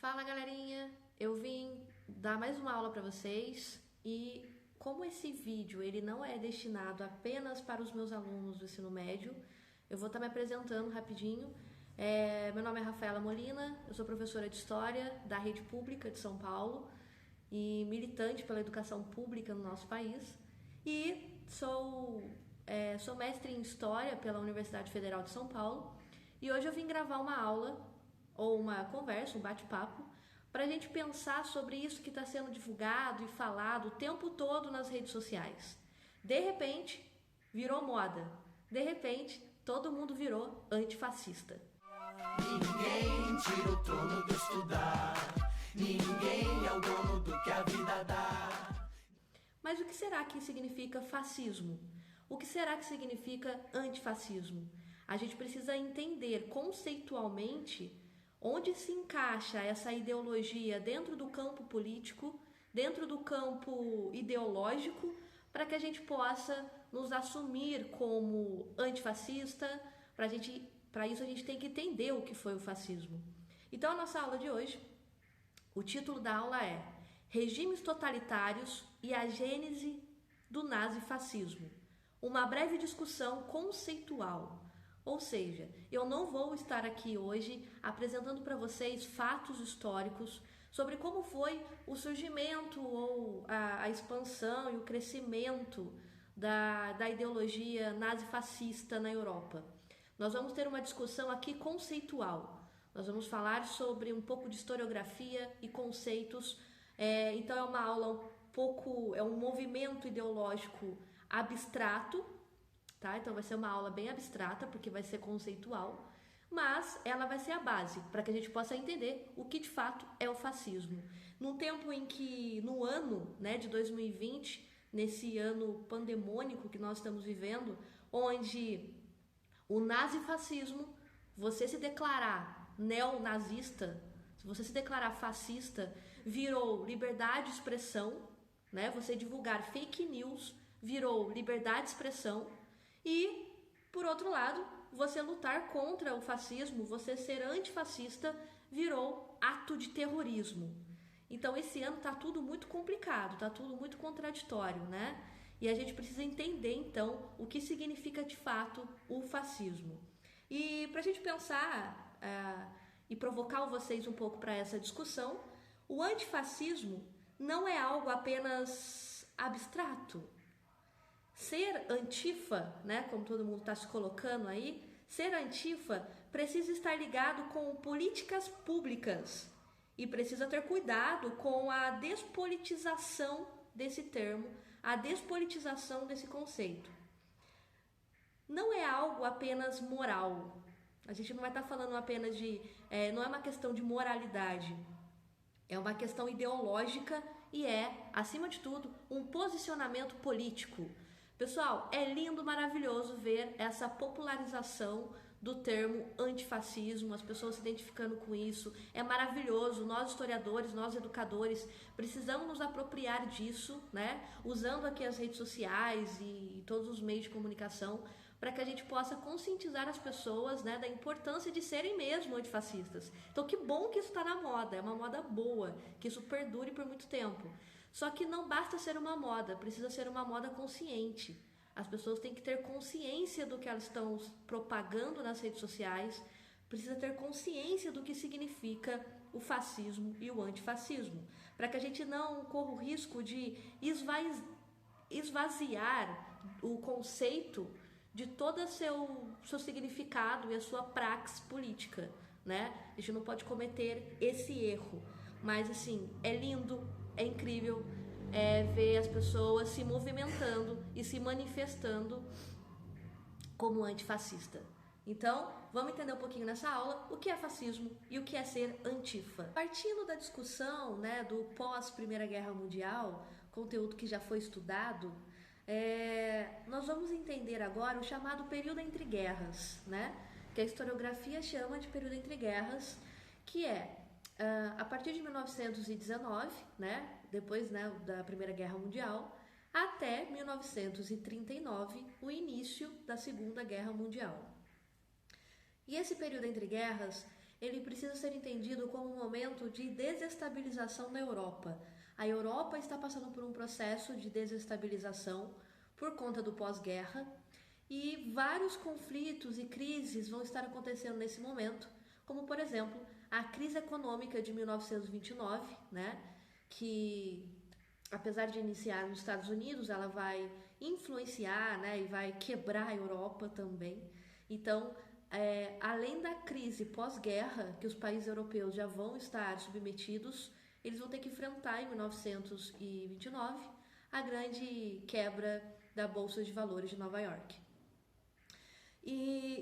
Fala galerinha, eu vim dar mais uma aula para vocês e como esse vídeo ele não é destinado apenas para os meus alunos do ensino médio, eu vou estar me apresentando rapidinho. Meu nome é Rafaela Molina, eu sou professora de História da Rede Pública de São Paulo e militante pela educação pública no nosso país e sou mestre em História pela Universidade Federal de São Paulo e hoje eu vim gravar uma aula ou uma conversa, um bate-papo, para a gente pensar sobre isso que está sendo divulgado e falado o tempo todo nas redes sociais. De repente, virou moda. De repente, todo mundo virou antifascista. Ninguém tira o trono do estudar. Ninguém é o dono do que a vida dá. Mas o que será que significa fascismo? O que será que significa antifascismo? A gente precisa entender conceitualmente onde se encaixa essa ideologia dentro do campo político, dentro do campo ideológico, para que a gente possa nos assumir como antifascista. Para isso a gente tem que entender o que foi o fascismo. Então a nossa aula de hoje, o título da aula é Regimes Totalitários e a Gênese do Nazifascismo. Uma breve discussão conceitual. Ou seja, eu não vou estar aqui hoje apresentando para vocês fatos históricos sobre como foi o surgimento ou a expansão e o crescimento da ideologia nazifascista na Europa. Nós vamos ter uma discussão aqui conceitual. Nós vamos falar sobre um pouco de historiografia e conceitos. Então é uma aula é um movimento ideológico abstrato. Tá? Então vai ser uma aula bem abstrata, porque vai ser conceitual, mas ela vai ser a base para que a gente possa entender o que de fato é o fascismo. Num tempo em que, no ano de 2020, nesse ano pandemônico que nós estamos vivendo, onde o nazifascismo, você se declarar neonazista, se você se declarar fascista, virou liberdade de expressão, você divulgar fake news virou liberdade de expressão. E, por outro lado, você lutar contra o fascismo, você ser antifascista, virou ato de terrorismo. Então, esse ano está tudo muito complicado, está tudo muito contraditório, né? E a gente precisa entender, então, o que significa de fato o fascismo. E para a gente pensar e provocar vocês um pouco para essa discussão, o antifascismo não é algo apenas abstrato. Ser antifa, como todo mundo está se colocando aí, ser antifa precisa estar ligado com políticas públicas e precisa ter cuidado com a despolitização desse termo, a despolitização desse conceito. Não é algo apenas moral. A gente não vai estar falando apenas não é uma questão de moralidade. É uma questão ideológica e acima de tudo, um posicionamento político. Pessoal, é lindo, maravilhoso ver essa popularização do termo antifascismo, as pessoas se identificando com isso. É maravilhoso, nós historiadores, nós educadores, precisamos nos apropriar disso, usando aqui as redes sociais e todos os meios de comunicação, para que a gente possa conscientizar as pessoas da importância de serem mesmo antifascistas. Então que bom que isso está na moda, é uma moda boa, que isso perdure por muito tempo. Só que não basta ser uma moda, precisa ser uma moda consciente. As pessoas têm que ter consciência do que elas estão propagando nas redes sociais, precisa ter consciência do que significa o fascismo e o antifascismo, para que a gente não corra o risco de esvaziar o conceito de todo o seu significado e a sua praxis política, A gente não pode cometer esse erro, mas assim, é lindo, é incrível ver as pessoas se movimentando e se manifestando como antifascista. Então, vamos entender um pouquinho nessa aula o que é fascismo e o que é ser antifa. Partindo da discussão do pós-Primeira Guerra Mundial, conteúdo que já foi estudado, nós vamos entender agora o chamado período entre guerras, que a historiografia chama de período entre guerras, que a partir de 1919, depois da Primeira Guerra Mundial, até 1939, o início da Segunda Guerra Mundial. E esse período entre guerras, ele precisa ser entendido como um momento de desestabilização na Europa. A Europa está passando por um processo de desestabilização por conta do pós-guerra e vários conflitos e crises vão estar acontecendo nesse momento, como, por exemplo, a crise econômica de 1929, né, que, apesar de iniciar nos Estados Unidos, ela vai influenciar, né, e vai quebrar a Europa também. Então, além da crise pós-guerra, que os países europeus já vão estar submetidos, eles vão ter que enfrentar em 1929 a grande quebra da Bolsa de Valores de Nova York.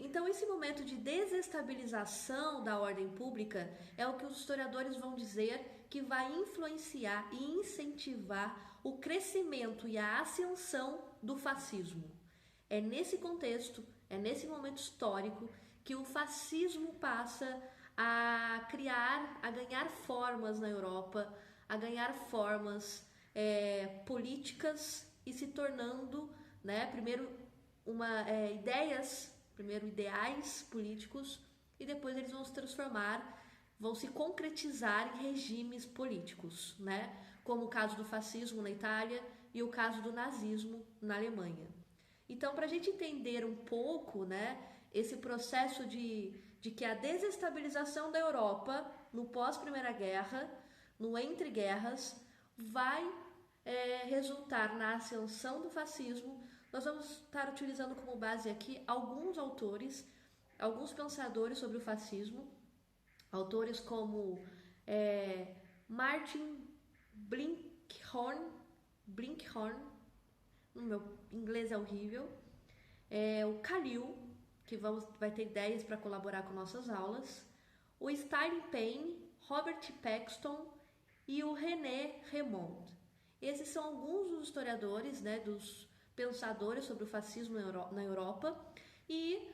Então, esse momento de desestabilização da ordem pública é o que os historiadores vão dizer que vai influenciar e incentivar o crescimento e a ascensão do fascismo. É nesse contexto, é nesse momento histórico que o fascismo passa a criar, a ganhar formas na Europa, a ganhar formas políticas e se tornando, né, primeiro ideais políticos e depois eles vão se transformar, vão se concretizar em regimes políticos, né, como o caso do fascismo na Itália e o caso do nazismo na Alemanha. Então, para a gente entender um pouco, né, esse processo de que a desestabilização da Europa no pós-Primeira Guerra, no entre guerras, vai resultar na ascensão do fascismo, nós vamos estar utilizando como base aqui alguns autores, alguns pensadores sobre o fascismo, autores como Martin Blinkhorn, o meu inglês é horrível, o Khalil, que vai ter ideias para colaborar com nossas aulas, o Sterling Payne, Robert Paxton e o René Remond. Esses são alguns dos historiadores, né, dos pensadores sobre o fascismo na Europa e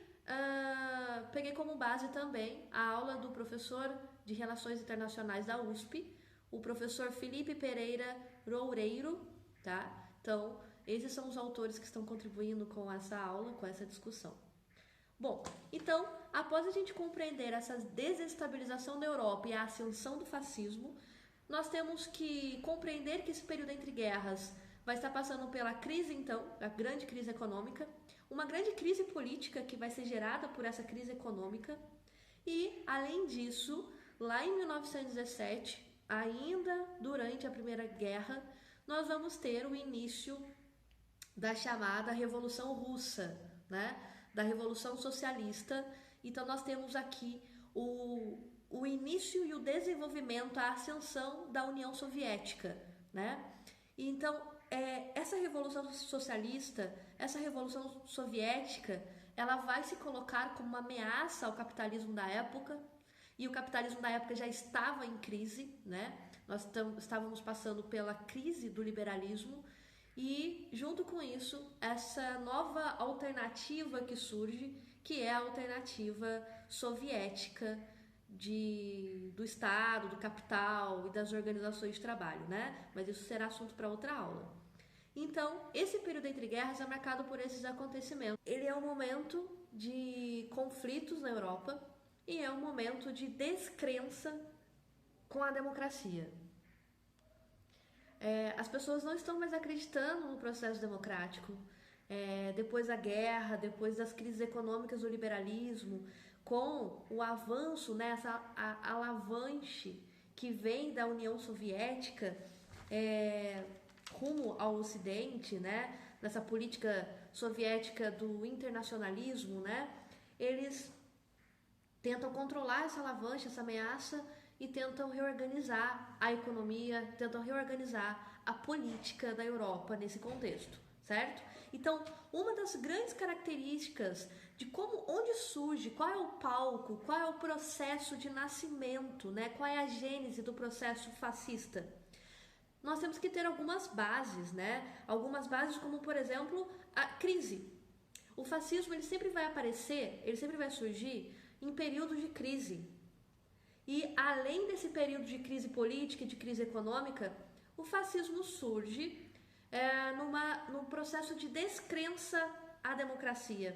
peguei como base também a aula do professor de Relações Internacionais da USP, o professor Felipe Pereira Loureiro, tá? Então, esses são os autores que estão contribuindo com essa aula, com essa discussão. Bom, então, após a gente compreender essa desestabilização da Europa e a ascensão do fascismo, nós temos que compreender que esse período entre guerras vai estar passando pela crise, então, a grande crise econômica, uma grande crise política que vai ser gerada por essa crise econômica e, além disso, lá em 1917, ainda durante a Primeira Guerra, nós vamos ter o início da chamada Revolução Russa, né? Da Revolução Socialista. Então, nós temos aqui o início e o desenvolvimento, a ascensão da União Soviética, né? Então, essa Revolução Socialista, essa Revolução Soviética, ela vai se colocar como uma ameaça ao capitalismo da época, e o capitalismo da época já estava em crise, né? Nós estávamos passando pela crise do liberalismo, e junto com isso, essa nova alternativa que surge, que é a alternativa soviética do Estado, do capital e das organizações de trabalho, né? Mas isso será assunto para outra aula. Então, esse período entre guerras é marcado por esses acontecimentos. Ele é um momento de conflitos na Europa e é um momento de descrença com a democracia. As pessoas não estão mais acreditando no processo democrático. Depois da guerra, depois das crises econômicas do liberalismo, com o avanço, né, essa alavanche que vem da União Soviética rumo ao Ocidente, né, nessa política soviética do internacionalismo, né, eles tentam controlar essa alavanche, essa ameaça e tentam reorganizar a economia, tentam reorganizar a política da Europa nesse contexto, certo? Então, uma das grandes características de onde surge, qual é o palco, qual é o processo de nascimento, né? Qual é a gênese do processo fascista? Nós temos que ter algumas bases, né? Algumas bases como, por exemplo, a crise. O fascismo, ele sempre vai aparecer, ele sempre vai surgir em períodos de crise. E além desse período de crise política e de crise econômica, o fascismo surge num processo de descrença à democracia.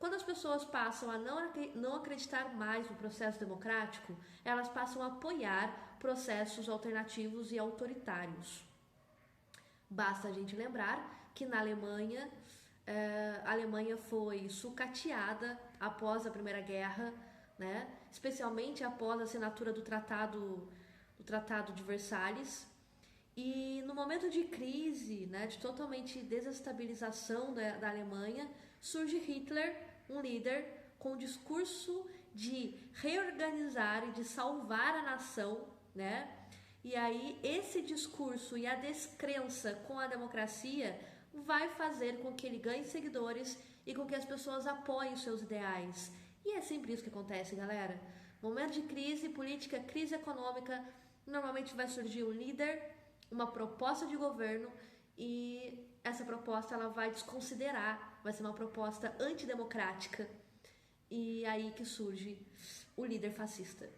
Quando as pessoas passam a não acreditar mais no processo democrático, elas passam a apoiar processos alternativos e autoritários. Basta a gente lembrar que na Alemanha, a Alemanha foi sucateada após a Primeira Guerra, né? Especialmente após a assinatura do Tratado de Versalhes. E no momento de crise, né, de totalmente desestabilização da Alemanha, surge Hitler, um líder com o discurso de reorganizar e de salvar a nação, né? E aí esse discurso e a descrença com a democracia vai fazer com que ele ganhe seguidores e com que as pessoas apoiem os seus ideais. E é sempre isso que acontece, galera. Momento de crise política, crise econômica, normalmente vai surgir um líder, uma proposta de governo, e essa proposta ela vai desconsiderar, vai ser uma proposta antidemocrática, e aí que surge o líder fascista.